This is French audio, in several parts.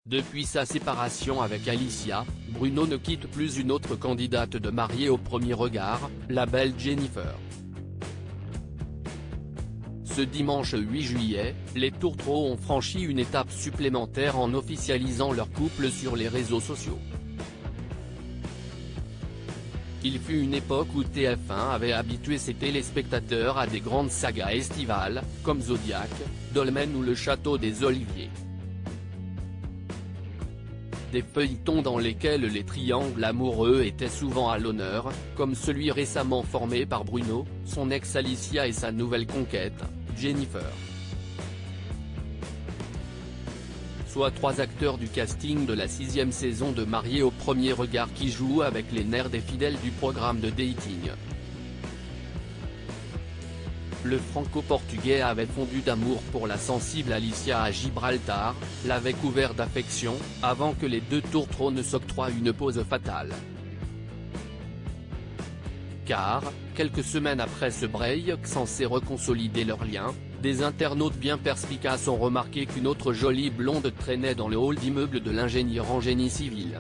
Depuis sa séparation avec Alicia, Bruno ne quitte plus une autre candidate de Mariés au premier regard, la belle Jennifer. Ce dimanche 8 juillet, les tourtereaux ont franchi une étape supplémentaire en officialisant leur couple sur les réseaux sociaux. Il fut une époque où TF1 avait habitué ses téléspectateurs à des grandes sagas estivales, comme Zodiac, Dolmen ou Le Château des Oliviers. Des feuilletons dans lesquels les triangles amoureux étaient souvent à l'honneur, comme celui récemment formé par Bruno, son ex Alicia et sa nouvelle conquête, Jennifer. Soit 3 acteurs du casting de la 6e saison de Mariés au premier regard qui jouent avec les nerfs des fidèles du programme de dating. Le franco-portugais avait fondu d'amour pour la sensible Alicia à Gibraltar, l'avait couvert d'affection, avant que les deux tourtereaux ne s'octroient une pause fatale. Car, quelques semaines après ce break censé reconsolider leur lien, des internautes bien perspicaces ont remarqué qu'une autre jolie blonde traînait dans le hall d'immeuble de l'ingénieur en génie civil.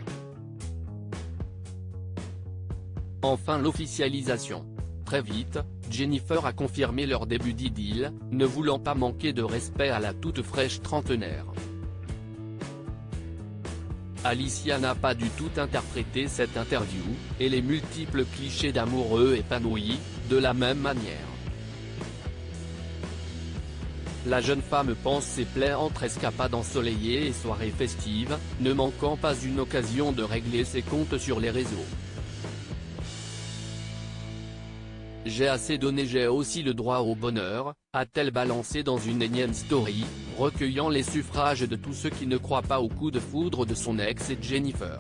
Enfin l'officialisation. Très vite, Jennifer a confirmé leur début d'idylle, ne voulant pas manquer de respect à la toute fraîche trentenaire. Alicia n'a pas du tout interprété cette interview, et les multiples clichés d'amoureux épanouis, de la même manière. La jeune femme pense ses plaies entre escapades ensoleillées et soirées festives, ne manquant pas une occasion de régler ses comptes sur les réseaux. J'ai assez donné, j'ai aussi le droit au bonheur, a-t-elle balancé dans une énième story, recueillant les suffrages de tous ceux qui ne croient pas au coup de foudre de son ex et Jennifer.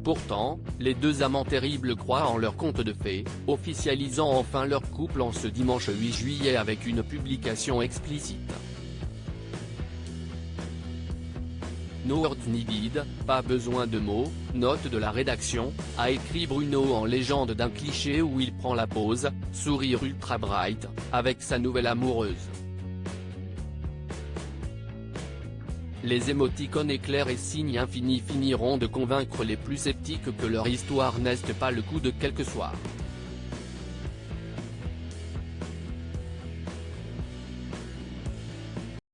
Pourtant, les deux amants terribles croient en leur conte de fées, officialisant enfin leur couple en ce dimanche 8 juillet avec une publication explicite. No words needed, pas besoin de mots, note de la rédaction, a écrit Bruno en légende d'un cliché où il prend la pose, sourire ultra bright, avec sa nouvelle amoureuse. Les émoticônes éclairs et signes infinis finiront de convaincre les plus sceptiques que leur histoire n'est pas le coup de quelques soirs.